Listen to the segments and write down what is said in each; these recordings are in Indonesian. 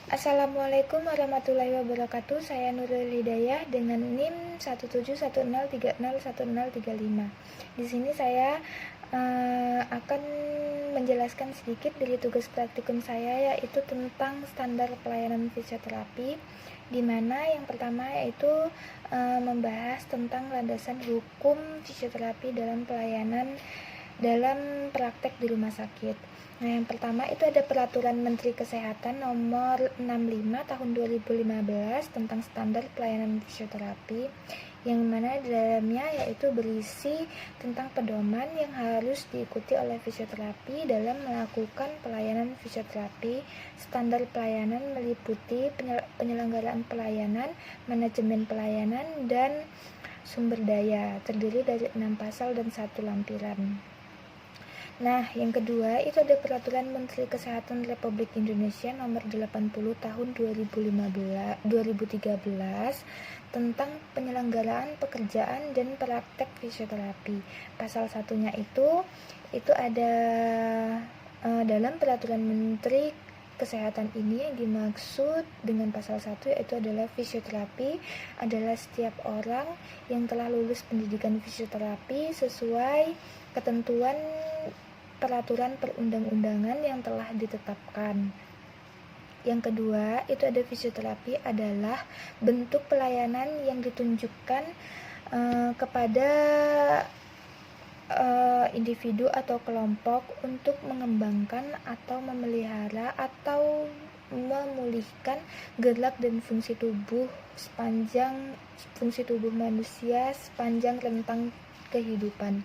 Assalamualaikum warahmatullahi wabarakatuh. Saya Nurul Hidayah dengan NIM 17103011035. Di sini saya akan menjelaskan sedikit dari tugas praktikum saya, yaitu tentang standar pelayanan fisioterapi, di mana yang pertama yaitu membahas tentang landasan hukum fisioterapi dalam pelayanan dalam praktek di rumah sakit. Nah, yang pertama itu ada Peraturan Menteri Kesehatan Nomor 65 Tahun 2015 tentang standar pelayanan fisioterapi, yang mana di dalamnya yaitu berisi tentang pedoman yang harus diikuti oleh fisioterapi dalam melakukan pelayanan fisioterapi. Standar pelayanan meliputi penyelenggaraan pelayanan, manajemen pelayanan, dan sumber daya, terdiri dari 6 pasal dan 1 lampiran. Nah, yang kedua itu ada Peraturan Menteri Kesehatan Republik Indonesia Nomor 80 Tahun 2013 tentang penyelenggaraan pekerjaan dan praktek fisioterapi. Pasal satunya itu ada dalam Peraturan Menteri Kesehatan ini yang dimaksud dengan pasal 1 yaitu adalah fisioterapi adalah setiap orang yang telah lulus pendidikan fisioterapi sesuai ketentuan peraturan perundang-undangan yang telah ditetapkan. Yang kedua, itu ada fisioterapi adalah bentuk pelayanan yang ditunjukkan kepada individu atau kelompok untuk mengembangkan atau memelihara atau memulihkan gerak dan fungsi tubuh manusia sepanjang rentang kehidupan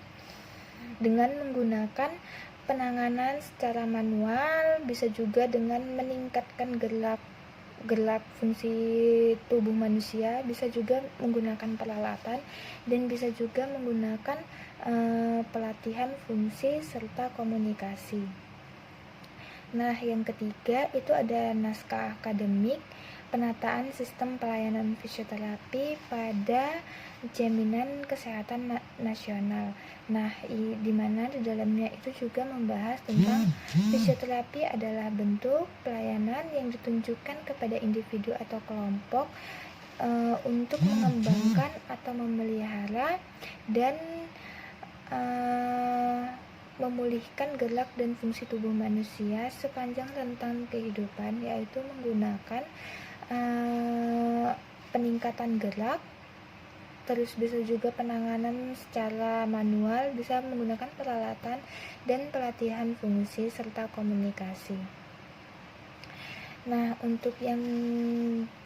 dengan menggunakan penanganan secara manual, bisa juga dengan meningkatkan gerak fungsi tubuh manusia, bisa juga menggunakan peralatan, dan bisa juga menggunakan pelatihan fungsi serta komunikasi. Nah, yang ketiga itu ada naskah akademik penataan sistem pelayanan fisioterapi pada jaminan kesehatan nasional. Nah, di mana di dalamnya itu juga membahas tentang fisioterapi adalah bentuk pelayanan yang ditunjukkan kepada individu atau kelompok untuk mengembangkan atau memelihara dan memulihkan gerak dan fungsi tubuh manusia sepanjang rentang kehidupan, yaitu menggunakan peningkatan gerak, terus bisa juga penanganan secara manual, bisa menggunakan peralatan dan pelatihan fungsi serta komunikasi. Nah, untuk yang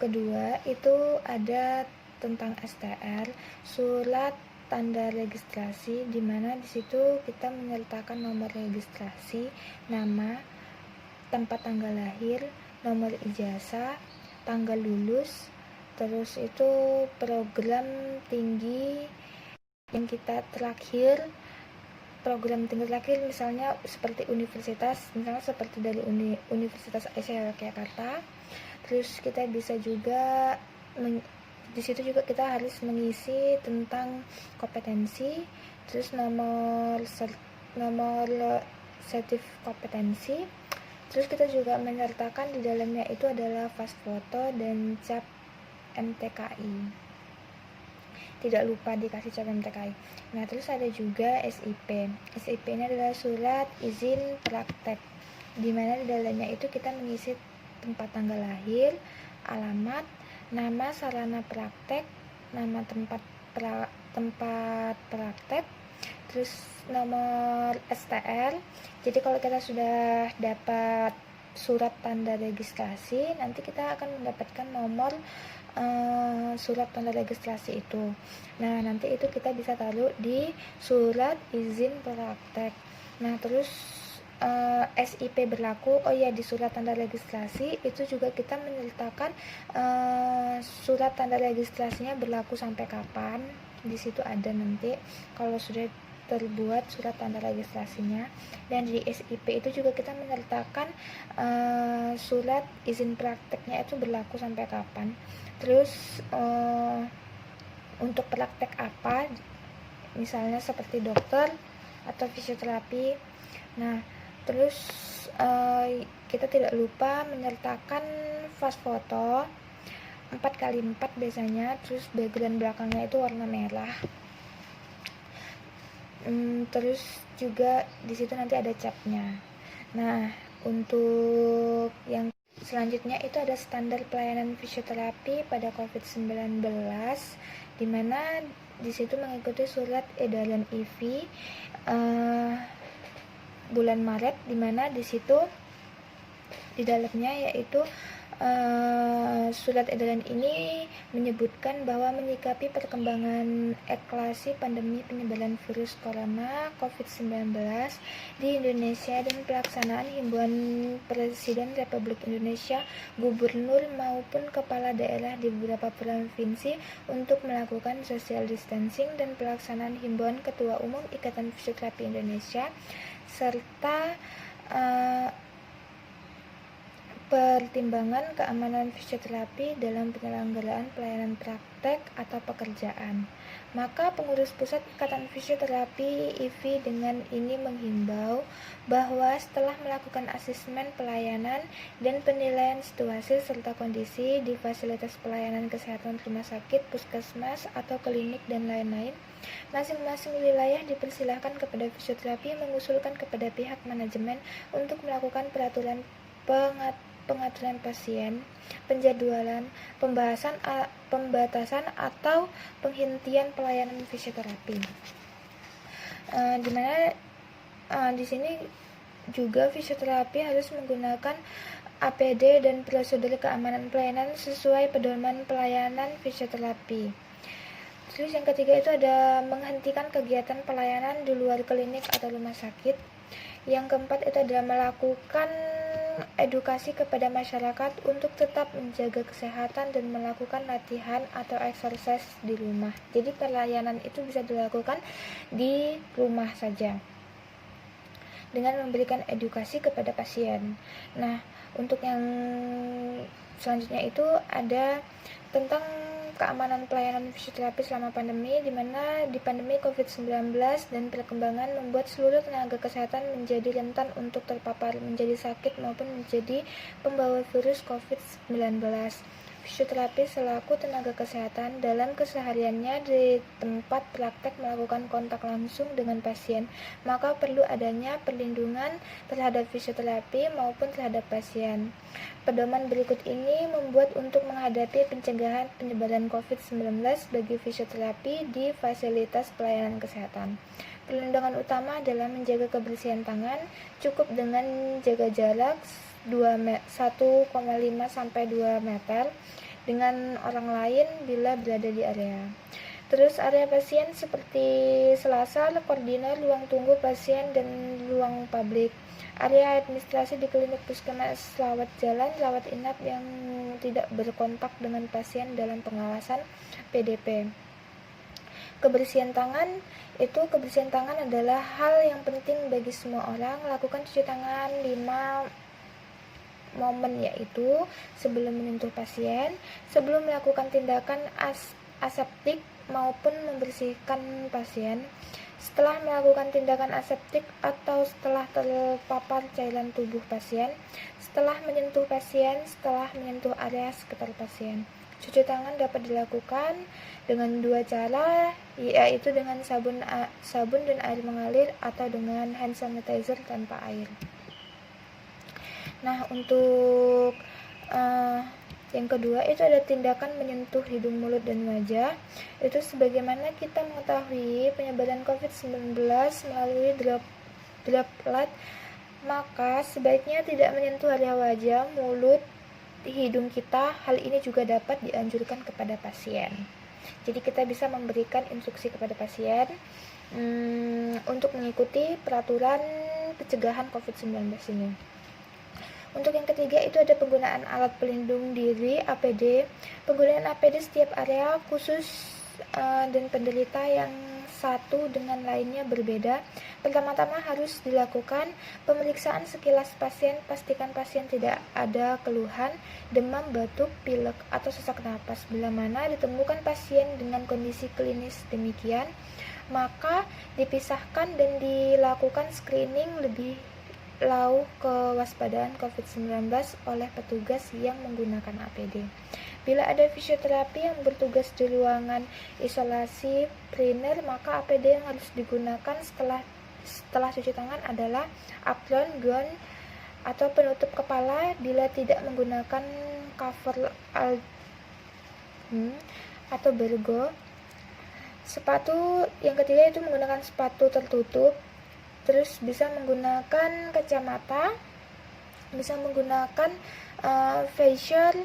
kedua itu ada tentang STR, surat tanda registrasi, di mana di situ kita menyertakan nomor registrasi, nama, tempat tanggal lahir, nomor ijazah, tanggal lulus, terus itu program tinggi yang kita terakhir, program tinggi terakhir misalnya seperti universitas, misalnya seperti dari Universitas Aisyah Yogyakarta. Terus kita bisa juga di situ juga kita harus mengisi tentang kompetensi, terus nomor sertif kompetensi. Terus kita juga menyertakan di dalamnya itu adalah pas foto dan cap MTKI. Tidak lupa dikasih cap MTKI. Nah, terus ada juga SIP. SIP ini adalah surat izin praktek, di mana di dalamnya itu kita mengisi tempat tanggal lahir, alamat, nama sarana praktek, nama tempat praktek, terus nomor STR. Jadi kalau kita sudah dapat surat tanda registrasi, nanti kita akan mendapatkan nomor surat tanda registrasi itu. Nah, nanti itu kita bisa taruh di surat izin praktek. Nah, terus SIP berlaku, di surat tanda registrasi itu juga kita menyertakan surat tanda registrasinya berlaku sampai kapan. Di situ ada nanti kalau sudah terbuat surat tanda registrasinya. Dan di SIP itu juga kita menyertakan surat izin prakteknya itu berlaku sampai kapan. Terus untuk praktek apa, misalnya seperti dokter atau fisioterapi. Nah, terus kita tidak lupa menyertakan fast foto 4x4 biasanya, terus background belakangnya itu warna merah. Terus juga di situ nanti ada capnya. Nah, untuk yang selanjutnya itu ada standar pelayanan fisioterapi pada COVID-19, di mana di situ mengikuti surat edaran IV bulan Maret, di mana di situ di dalamnya yaitu surat edaran ini menyebutkan bahwa menyikapi perkembangan eskalasi pandemi penyebaran virus corona COVID-19 di Indonesia dan pelaksanaan himbauan Presiden Republik Indonesia, gubernur maupun kepala daerah di beberapa provinsi untuk melakukan social distancing dan pelaksanaan himbauan Ketua Umum Ikatan Fisioterapi Indonesia, serta pertimbangan keamanan fisioterapi dalam penyelenggaraan pelayanan praktek atau pekerjaan. Maka pengurus pusat Ikatan Fisioterapi IV dengan ini menghimbau bahwa setelah melakukan asesmen pelayanan dan penilaian situasi serta kondisi di fasilitas pelayanan kesehatan rumah sakit, puskesmas, atau klinik dan lain-lain, masing-masing wilayah dipersilahkan kepada fisioterapi mengusulkan kepada pihak manajemen untuk melakukan peraturan pengaturan pasien, penjadwalan, pembatasan atau penghentian pelayanan fisioterapi. Di mana di sini juga fisioterapi harus menggunakan APD dan prosedur keamanan pelayanan sesuai pedoman pelayanan fisioterapi. Terus yang ketiga itu ada menghentikan kegiatan pelayanan di luar klinik atau rumah sakit. Yang keempat itu adalah melakukan edukasi kepada masyarakat untuk tetap menjaga kesehatan dan melakukan latihan atau exercise di rumah. Jadi pelayanan itu bisa dilakukan di rumah saja dengan memberikan edukasi kepada pasien. Nah, untuk yang selanjutnya itu ada tentang keamanan pelayanan fisioterapi selama pandemi, di mana di pandemi COVID-19 dan perkembangan membuat seluruh tenaga kesehatan menjadi rentan untuk terpapar, menjadi sakit maupun menjadi pembawa virus COVID-19. Fisioterapi selaku tenaga kesehatan dalam kesehariannya di tempat praktek melakukan kontak langsung dengan pasien, maka perlu adanya perlindungan terhadap fisioterapi maupun terhadap pasien. Pedoman berikut ini membuat untuk menghadapi pencegahan penyebaran COVID-19 bagi fisioterapi di fasilitas pelayanan kesehatan. Perlindungan utama adalah menjaga kebersihan tangan, cukup dengan jaga jarak 1,5 sampai 2 meter dengan orang lain bila berada di area. Terus area pasien seperti selasar, koridor, ruang tunggu pasien, dan ruang publik. Area administrasi di klinik, puskesmas, rawat jalan, rawat inap yang tidak berkontak dengan pasien dalam pengawasan PDP. Kebersihan tangan adalah hal yang penting bagi semua orang. Lakukan cuci tangan 5 momen, yaitu sebelum menyentuh pasien, sebelum melakukan tindakan aseptik maupun membersihkan pasien, setelah melakukan tindakan aseptik atau setelah terpapar cairan tubuh pasien, setelah menyentuh pasien, setelah menyentuh area sekitar pasien. Cuci tangan dapat dilakukan dengan 2 cara, yaitu dengan sabun dan air mengalir atau dengan hand sanitizer tanpa air. Nah, untuk yang kedua itu ada tindakan menyentuh hidung, mulut, dan wajah. Itu sebagaimana kita mengetahui penyebaran COVID-19 melalui droplet, maka sebaiknya tidak menyentuh area wajah, mulut, hidung kita. Hal ini juga dapat dianjurkan kepada pasien. Jadi kita bisa memberikan instruksi kepada pasien untuk mengikuti peraturan pencegahan COVID-19 ini. Untuk yang ketiga itu ada penggunaan alat pelindung diri APD. Penggunaan APD setiap area khusus dan penderita yang satu dengan lainnya berbeda. Pertama-tama harus dilakukan pemeriksaan sekilas pasien. Pastikan pasien tidak ada keluhan, demam, batuk, pilek, atau sesak napas. Bila mana ditemukan pasien dengan kondisi klinis demikian, maka dipisahkan dan dilakukan screening lebih lauh kewaspadaan COVID-19 oleh petugas yang menggunakan APD. Bila ada fisioterapi yang bertugas di ruangan isolasi primer, maka APD yang harus digunakan setelah cuci tangan adalah apron, gown, atau penutup kepala. Bila tidak menggunakan cover atau bergo. Sepatu yang ketiga itu menggunakan sepatu tertutup. Terus bisa menggunakan kacamata, bisa menggunakan facial.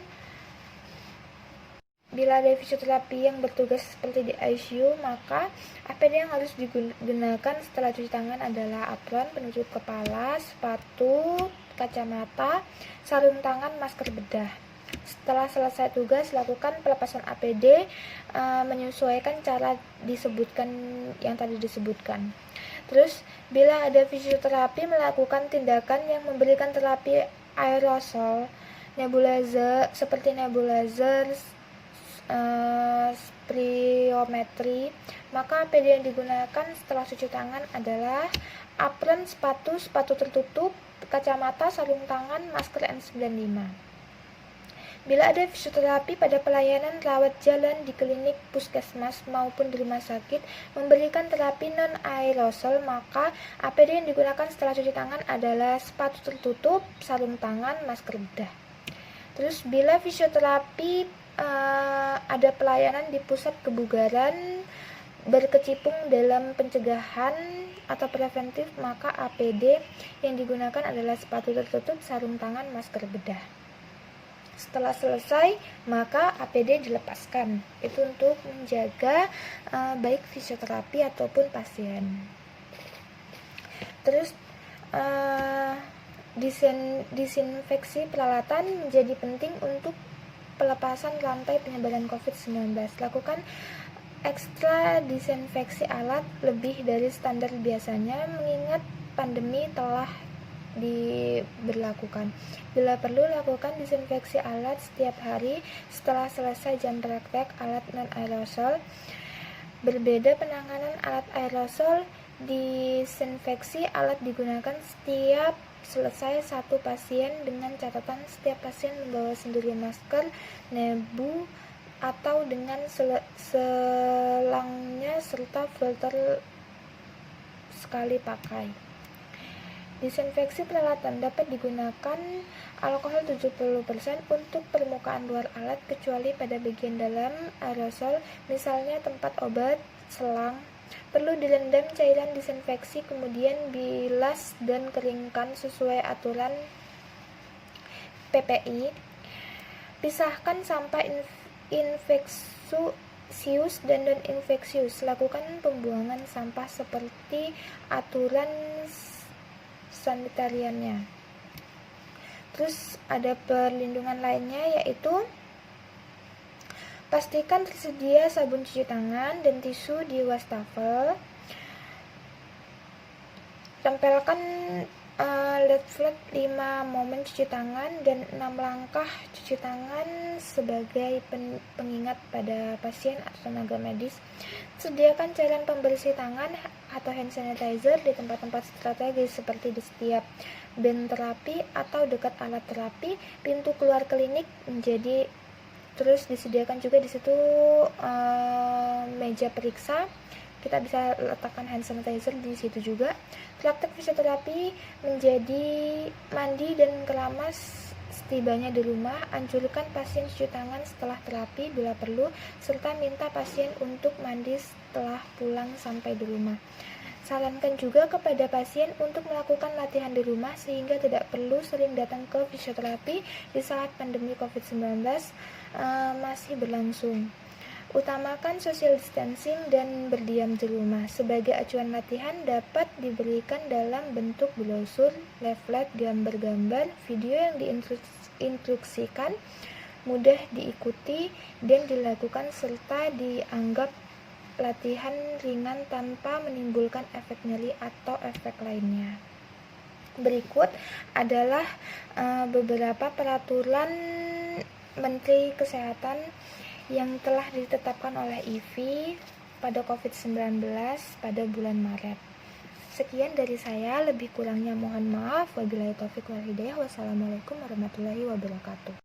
Bila ada fisioterapi yang bertugas seperti di ICU, maka APD yang harus digunakan setelah cuci tangan adalah apron, penutup kepala, sepatu, kacamata, sarung tangan, masker bedah. Setelah selesai tugas, lakukan pelepasan APD menyesuaikan cara yang tadi disebutkan. Terus, bila ada fisioterapi melakukan tindakan yang memberikan terapi aerosol, nebulizer seperti nebulizer, spirometri, maka APD yang digunakan setelah cuci tangan adalah apron, sepatu tertutup, kacamata, sarung tangan, masker N95. Bila ada fisioterapi pada pelayanan rawat jalan di klinik, puskesmas, maupun di rumah sakit memberikan terapi non-aerosol, maka APD yang digunakan setelah cuci tangan adalah sepatu tertutup, sarung tangan, masker bedah. Terus bila fisioterapi ada pelayanan di pusat kebugaran berkecimpung dalam pencegahan atau preventif, maka APD yang digunakan adalah sepatu tertutup, sarung tangan, masker bedah. Setelah selesai, maka APD dilepaskan. Itu untuk menjaga baik fisioterapi ataupun pasien. Terus disinfeksi peralatan menjadi penting untuk pelepasan rantai penyebaran COVID-19. Lakukan ekstra disinfeksi alat lebih dari standar biasanya, mengingat pandemi telah diberlakukan. Bila perlu, lakukan disinfeksi alat setiap hari setelah selesai jam praktek alat non-aerosol. Berbeda penanganan alat aerosol, disinfeksi alat digunakan setiap selesai satu pasien, dengan catatan setiap pasien membawa sendiri masker, nebu, atau dengan selangnya serta filter sekali pakai. Disinfeksi peralatan dapat digunakan alkohol 70% untuk permukaan luar alat kecuali pada bagian dalam aerosol, misalnya tempat obat, selang. Perlu direndam cairan disinfeksi, kemudian bilas dan keringkan sesuai aturan PPI. Pisahkan sampah infeksius dan non-infeksius. Lakukan pembuangan sampah seperti aturan sanitariannya. Terus ada perlindungan lainnya, yaitu pastikan tersedia sabun cuci tangan dan tisu di wastafel. Tempelkan leaflet 5 momen cuci tangan dan 6 langkah cuci tangan sebagai pengingat pada pasien atau tenaga medis. Sediakan cairan pembersih tangan atau hand sanitizer di tempat-tempat strategis seperti di setiap band terapi atau dekat alat terapi, pintu keluar klinik. Terus disediakan juga di situ meja periksa. Kita bisa letakkan hand sanitizer di situ juga. Praktek fisioterapi menjadi mandi dan keramas setibanya di rumah. Anjurkan pasien cuci tangan setelah terapi bila perlu, serta minta pasien untuk mandi setelah pulang sampai di rumah. Sarankan juga kepada pasien untuk melakukan latihan di rumah sehingga tidak perlu sering datang ke fisioterapi di saat pandemi COVID-19 masih berlangsung. Utamakan social distancing dan berdiam di rumah. Sebagai acuan latihan dapat diberikan dalam bentuk brosur, leaflet, gambar-gambar, video yang diinstruksikan, mudah diikuti dan dilakukan, serta dianggap latihan ringan tanpa menimbulkan efek nyeri atau efek lainnya. Berikut adalah beberapa peraturan Menteri Kesehatan yang telah ditetapkan oleh IVI pada COVID-19 pada bulan Maret. Sekian dari saya, lebih kurangnya mohon maaf. Wabillahi taufiq wal hidayah. Wassalamualaikum warahmatullahi wabarakatuh.